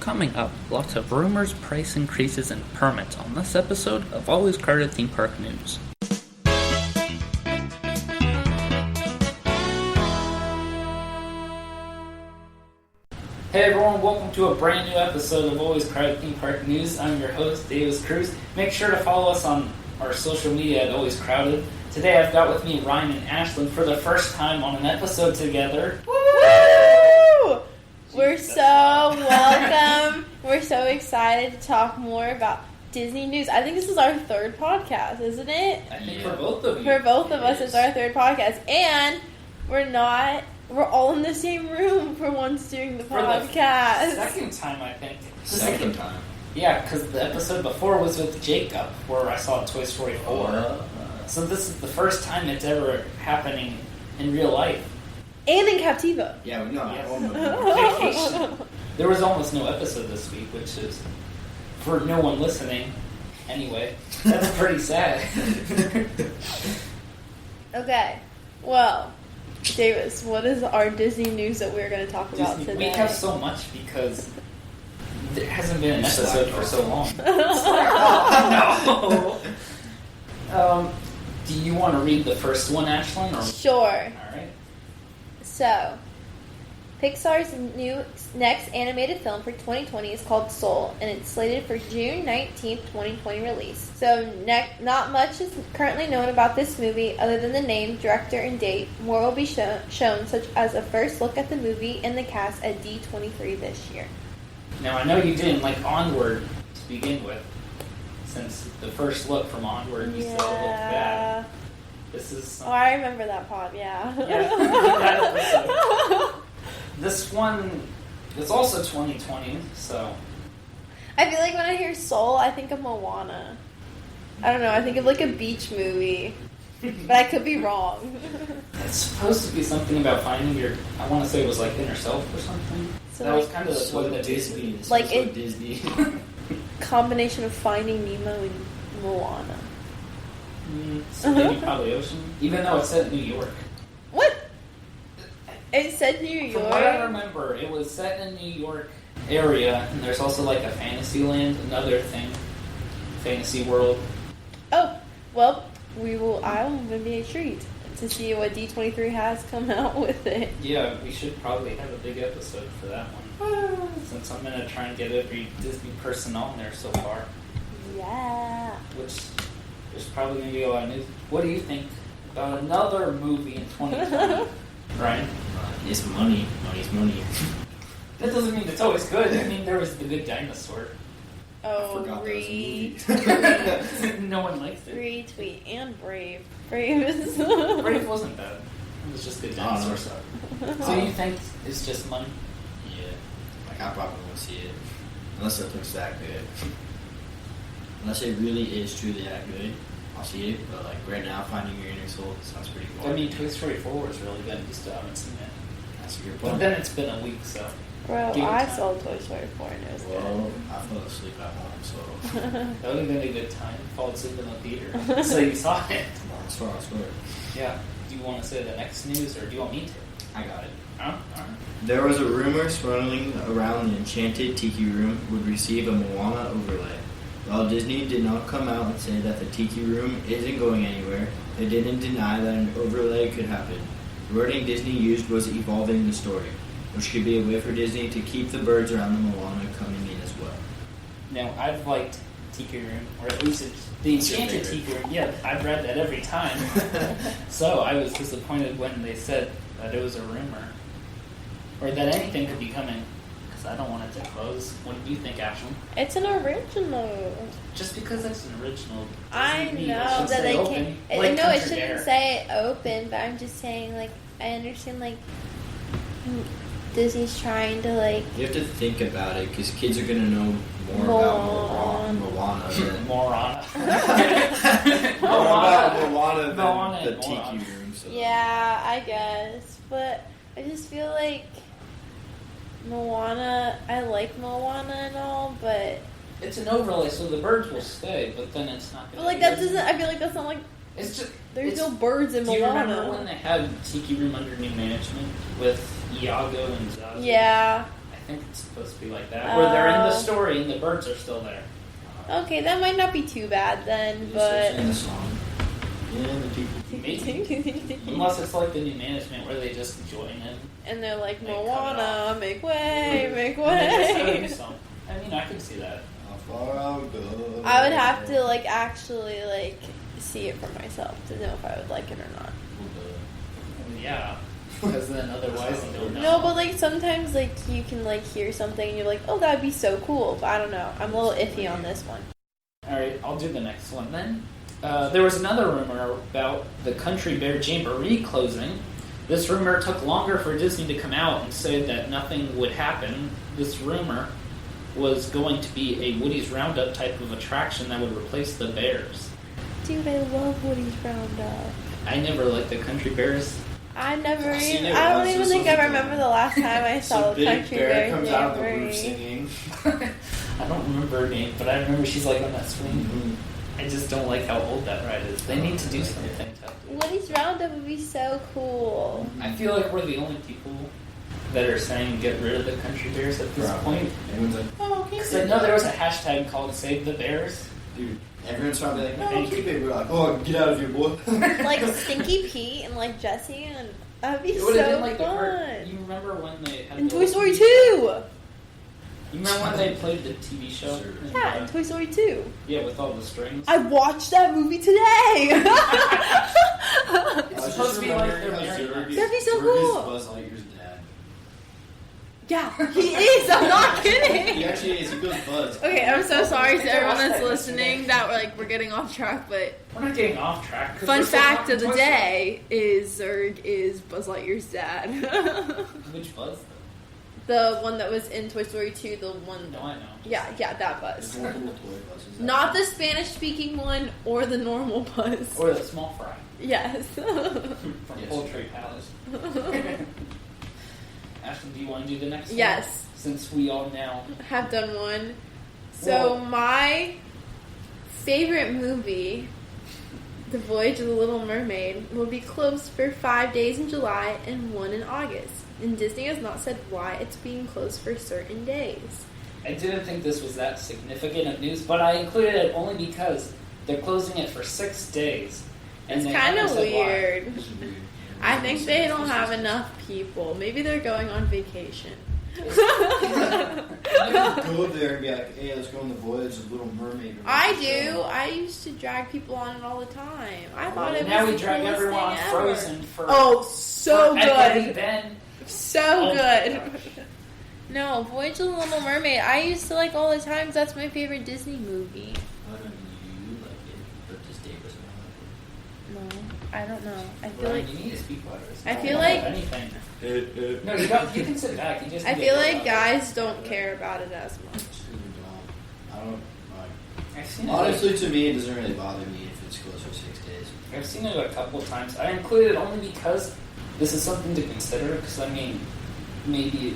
Coming up, lots of rumors, price increases, and permits on this episode of Always Crowded Theme Park News. Hey everyone, welcome to a brand new episode of Always Crowded Theme Park News. I'm your host, Davis Cruz. Make sure to follow us on our social media at Always Crowded. Today I've got with me Ryan and Ashlyn for the first time on an episode together. Woo! We're so welcome. We're so excited to talk more about Disney news. I think this is our third podcast, isn't it? I think for both of you. For both of us, it's our third podcast. And we're all in the same room for once doing the podcast. The second time, I think. Second time. Yeah, because the episode before was with Jacob, where I saw Toy Story 4. So this is the first time it's ever happening in real life. And in Captiva. Yeah, we know. Vacation. There was almost no episode this week, which is, for no one listening, anyway, that's pretty sad. Okay, well, Davis, what is our Disney news that we're going to talk about today? We have so much because there hasn't been an episode for so long. No. Do you want to read the first one, Ashlyn? Or? Sure. All right. So, Pixar's next animated film for 2020 is called Soul, and it's slated for June 19th, 2020 release. So, not much is currently known about this movie other than the name, director, and date. More will be shown, such as a first look at the movie and the cast at D23 this year. Now, I know you didn't like Onward to begin with, since the first look from Onward you said it looked bad. This is... I remember that pod, yeah. that episode. This one is also 2020, so... I feel like when I hear Soul, I think of Moana. I don't know, I think of like a beach movie. But I could be wrong. It's supposed to be something about finding your... I want to say it was like inner self or something. So that like, was kind of what the Disney... Like a Disney. combination of Finding Nemo and Moana. So maybe probably Ocean, even though it said New York. What? It said New York? From what I remember, it was set in New York area, and there's also like a fantasy land, another thing. Fantasy world. Oh, well, I will be a treat to see what D23 has come out with it. Yeah, we should probably have a big episode for that one. Since I'm going to try and get every Disney person on there so far. Yeah. Which, there's probably going to be a lot of news. What do you think about another movie in 2020? Ryan? It's money. Money's money. That doesn't mean it's always good. I mean, there was The Good Dinosaur. Oh, I forgot No one likes it. Retweet. And Brave. Brave is... Brave wasn't bad. It was just Good Dinosaur stuff. So you think it's just money? Yeah. Like, I probably won't see it. Unless it looks that good. Unless it really is truly that good, I'll see it. But, like, right now, Finding Your Inner Soul sounds pretty cool. I mean, Toy Story 4 was really good. You still haven't seen it. That's a good But point. then it's been a week, so... Bro, I saw Toy Story 4 and it was Well, I fell asleep at home, so... That would have been a good time. Fall asleep in the theater. So you saw it. I swear. Yeah. Do you want to say the next news, or do you want me to? I got it. Huh? Alright. There was a rumor swirling around the Enchanted Tiki Room would receive a Moana overlay. While Disney did not come out and say that the Tiki Room isn't going anywhere, they didn't deny that an overlay could happen. The wording Disney used was evolving the story, which could be a way for Disney to keep the birds around the Moana coming in as well. Now, I've liked Tiki Room, or at least it's the Enchanted Tiki Room. Yeah, I've read that every time. So I was disappointed when they said that it was a rumor. Or that anything could be coming. Because I don't want it to close. What do you think, Ashlyn? It's an original. Just because it's an original I doesn't mean know it should that stay they open. can't. Like No, it Country shouldn't Bear. say open, but I'm just saying, like, I understand, like, Disney's trying to, like... You have to think about it, because kids are going to know more about Moana than... Morana. Moana than the Tiki Room. So. Yeah, I guess. But I just feel like Moana... I like Moana and all, but... It's an overlay, so the birds will stay, but then it's not going to But, like, that doesn't... I feel like that's not, like... It's just... There's no birds in Do you Moana. remember when they had Tiki Room under new management with Iago and Zazu? Yeah. I think it's supposed to be like that. Where they're in the story and the birds are still there. Okay, that might not be too bad then, Just but... sing the song. Yeah, the people. Maybe. Unless it's like the new management where they just join in. And they're like, They cut it Moana, off. make way, make And they just have a new way. song. I mean, I can see that. How far I'll go. I would have to, like, actually, like, see it for myself to know if I would like it or not. I mean, yeah. Because then otherwise you don't know. No, but, like, sometimes, like, you can, like, hear something and you're like, oh, that'd be so cool. But I don't know. I'm a little iffy on this one. Alright, I'll do the next one then. There was another rumor about the Country Bear Jamboree closing. This rumor took longer for Disney to come out and say that nothing would happen. This rumor was going to be a Woody's Roundup type of attraction that would replace the bears. Dude, I love Woody's Roundup. I never liked the Country Bears. I never I've seen even... it I don't once, even this think was I a remember good the last time I saw Some the big Country bear Bear comes out of the Jamboree. roof singing. I don't remember her name, but I remember she's like on that swing. Mm-hmm. I just don't like how old that ride is. They need to do something to Woody's Roundup would be so cool. I feel like we're the only people that are saying get rid of the Country Bears at this point. Everyone's like, oh, keep Because it. I know there was a hashtag called Save the Bears. Dude, everyone's probably like, no, keep it. We're like, oh, get out of here, boy. Like Stinky Pete and like Jessie, and that'd be It would have so been like the part. fun. You remember when they had And the Toy old Story TV 2! You remember when they played the TV show? Sure. Yeah, and Toy Story 2. Yeah, with all the strings. I watched that movie today! It's supposed to be like their marionettes. That'd be so cool. Buzz Lightyear's dad. Yeah, he is! I'm not He kidding! actually is. He goes Buzz. Okay, I'm so sorry to everyone that's listening that we're getting off track, but We're not getting off track. 'cause fun we're still fact talking of the Toy Story. day is Zurg is Buzz Lightyear's dad. Which Buzz? The one that was in Toy Story 2, the one... No, I know. Yeah, that There's Buzz. one little toy Buzz. Not the Spanish-speaking one or the normal Buzz. Or the small fry Yes. from Yes. Poultry Palace. Ashley, do you want to do the next one? Yes. Since we all now. Have done one. So Well- my favorite movie, The Voyage of the Little Mermaid, will be closed for 5 days in July and 1 in August. And Disney has not said why it's being closed for certain days. I didn't think this was that significant of news, but I included it only because they're closing it for 6 days. And It's they kind haven't of said why. weird. This is weird. I think they don't have enough people. Maybe they're going on vacation. Go there and be like, hey, let's go on the voyage of Little Mermaid. I do. I used to drag people on it all the time. I thought it was Now we the drag coolest everyone on thing ever. Frozen for Oh, so for Equity good. Ben. So Oh my good. gosh. No, Voyage of the Little Mermaid. I used to like all the time 'cause that's my favorite Disney movie. I don't know, you like it, but this date doesn't like No, I don't know. I feel Brian, like you need to speak louder. I don't feel know like- anything. it. No, you can sit back. You just I need to feel go like louder. guys don't care about it as much. I don't like. I've seen it. Honestly, to me, it doesn't really bother me if it's closed for 6 days. I've seen it a couple of times. I included it only because this is something to consider. Because I mean, maybe it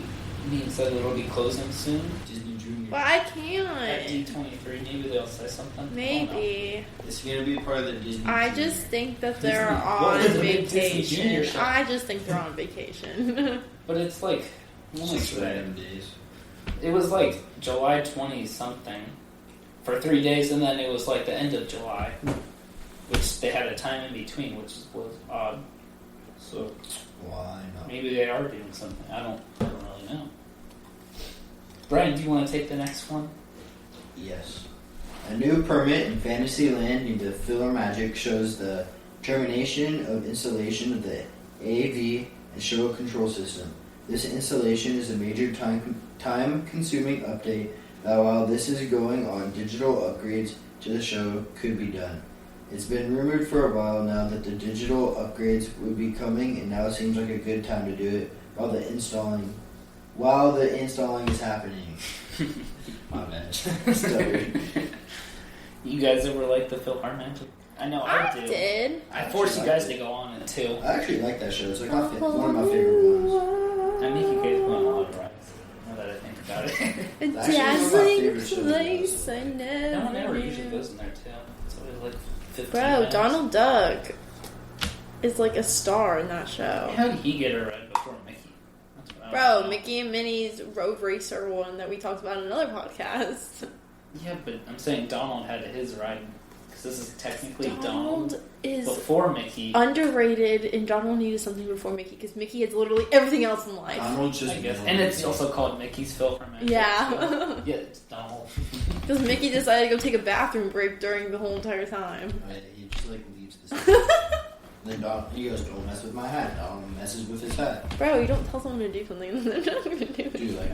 means that it'll be closing soon Disney Junior. But I at can't. D23. Maybe they'll say something. I don't know. Maybe. It's gonna be part of the Disney. I Junior. just think that they're Disney- on What is the big Disney Junior vacation. show? I just think they're on vacation. But it's like, what was 6 today? random days. It was like July 20 something for 3 days, and then it was like the end of July, which they had a time in between, which was odd. So Why not? maybe they are doing something. I don't really know. Brian, do you want to take the next one? Yes. A new permit in Fantasyland near the Filler Magic shows the termination of installation of the AV and show control system. This installation is a major time-consuming update that, while this is going on, digital upgrades to the show could be done. It's been rumored for a while now that the digital upgrades would be coming, and now it seems like a good time to do it while the installing is happening. My bad. Stuttered. You guys ever like the Philharmonic? I know I, I do. did. I force you guys to go on it too. I actually like that show. It's like one of my favorite ones. I make you guys go on a lot of rides. Now that I think about it. A Actually, one of my favorite dazzling shows place now. I No one never ever usually knew. goes in there too. It's always like 15 Bro, minutes. Donald Duck is like a star in that show. How did he get a ride before Mickey? That's what Bro, know. Mickey and Minnie's Road Racer one that we talked about in another podcast. Yeah, but I'm saying Donald had his ride because this is technically Donald is before Mickey. underrated, and Donald needed something before Mickey because Mickey has literally everything else in life. Donald's just I guess, and it's also called Mickey's Philharmonic. Yeah. So, yeah, it's Donald. Because Mickey decided to go take a bathroom break during the whole entire time. Right, he just like leaves this. Then he goes, "Don't mess with my hat." Donald messes with his hat. Bro, you don't tell someone to do something and they're not going to do it. Dude, like,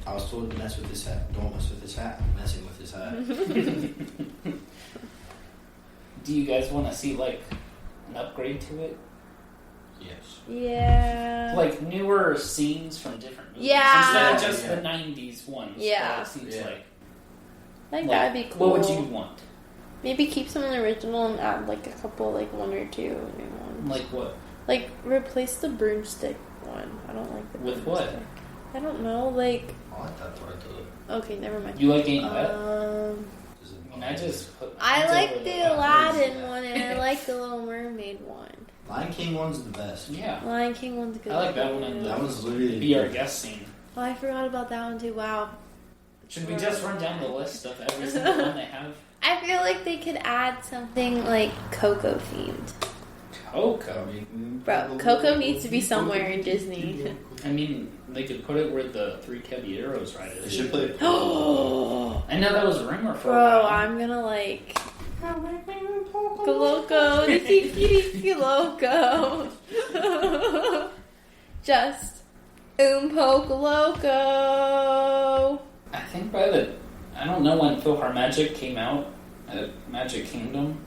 I was told to mess with his hat. Don't mess with his hat. I'm messing with his hat. Do you guys want to see like an upgrade to it? Yes. Yeah. Like newer scenes from different movies Yeah. instead of just Yeah. the '90s ones. Yeah. It seems Yeah. like That'd be cool. What would you want? Maybe keep some of the original and add like a couple, like one or two new ones. Like what? Like replace the broomstick one. I don't like the With broomstick. what? I don't know. Like I like that part though. okay, never mind. You like Ain't Wet? Does it I mean, I just put I hands like over the the- Aladdin one and I like the Little Mermaid one. Lion King one's the best. Yeah, Lion King one's good. I like that one and That one's literally Be Our Guest scene. Oh, I forgot about that one too. Wow. Should we just run down the list of every single one they have? I feel like they could add something like Coco themed. Coco. Bro, Coco needs to be somewhere in Disney. I mean, they could put it where the Three Caballeros ride They is. should play. Oh, I know that was a rumor for a bro, while. I'm gonna like Loco, Loco. Just Poke Loco. I think I don't know when PhilharMagic came out at Magic Kingdom,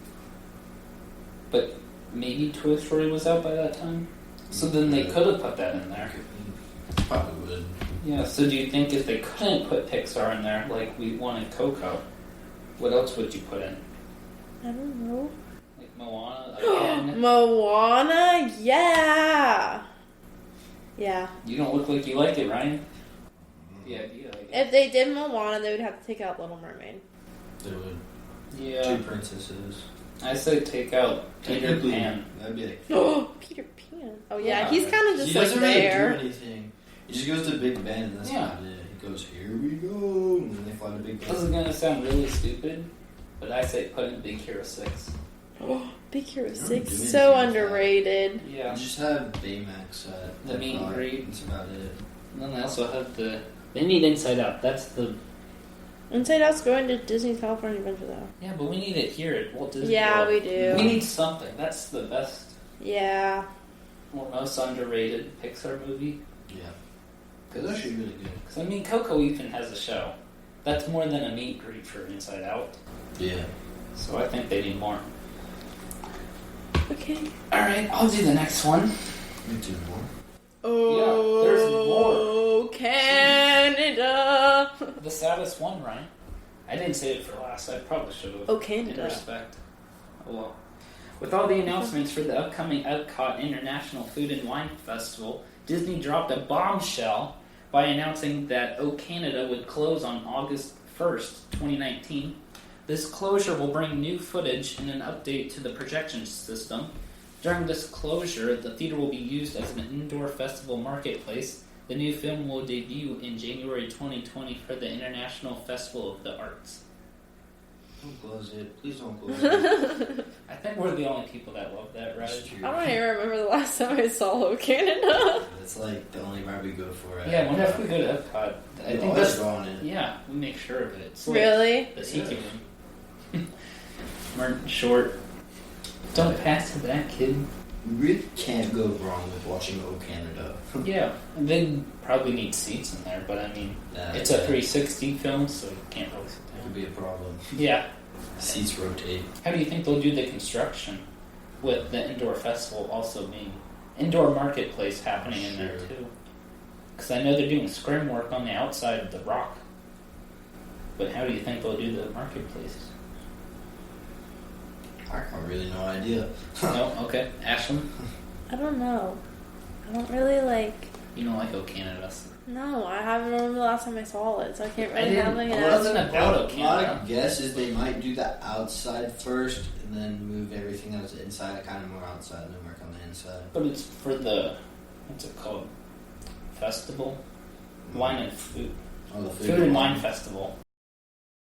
but maybe Toy Story was out by that time. So then they could have put that in there. Probably would. Yeah, so do you think if they couldn't put Pixar in there, like we wanted Coco, what else would you put in? I don't know. Like Moana again? Moana, yeah. Yeah. You don't look like you like it, Ryan. The idea, I guess. If they did Moana, they would have to take out Little Mermaid. They would. Yeah. Two princesses. I say take out Peter Technically, Pan. That'd be like. Oh, Peter Pan. Oh yeah, Yeah. he's kind of just He like doesn't there. really do anything. He just goes to Big Ben and that's Yeah. about it. He goes, "Here we go," and then they fly to Big This is Ben. gonna sound really stupid, but I say put in Big Hero 6. Big Hero don't 6, do anything so with underrated. Yeah. You just have Baymax at The meet and Epcot. greet. That's about it. And then they also have they need Inside Out. That's the Inside Out's going to Disney's California Adventure though. yeah, but we need it here at Walt Disney Yeah, World. we do. We need something. That's the best Yeah. or most underrated Pixar movie. Yeah. It's actually really good. Because I mean, Coco even has a show. That's more than a meet and greet for Inside Out. Yeah. So I think they need more. Okay. All right, I'll do the next one. Me too, more. Yeah, there's Oh, Canada. The saddest one, Ryan. I didn't say it for last. I probably should have. Oh, In Canada. respect. Oh, well. With all the announcements for the upcoming Epcot International Food and Wine Festival, Disney dropped a bombshell by announcing that O Canada would close on August 1st, 2019. This closure will bring new footage and an update to the projection system. During this closure, the theater will be used as an indoor festival marketplace. The new film will debut in January 2020 for the International Festival of the Arts. Don't close it. Please don't close it. I think we're the only people that love that That's ride. true. I don't even remember the last time I saw O Canada. That's like the only ride we go for. Yeah, whenever we go to Epcot, I think always that's go on it. yeah, we make sure of it. It's like Really? the tiki room. We're short. Don't pass to that kid. We really can't go wrong with watching O Canada. Yeah, and they probably need seats in there, but I mean, it's a 360 film, so you can't really sit That could down. be a problem. Yeah. Seats rotate. How do you think they'll do the construction with the indoor festival also being indoor marketplace happening in there Sure. too? Because I know they're doing scrim work on the outside of the rock. But how do you think they'll do the marketplace? I got really no idea. No? Okay. Ashlyn? I don't know. I don't really like. You don't like O Canada. No, I haven't remember the last time I saw it, so I can't really didn't- have like I an wasn't answer. about O My Canada. guess is they might do the outside first and then move everything that was inside kind of more outside and then work on the inside. But it's for the, what's it called? festival, wine and food, Oh, the food and wine festival.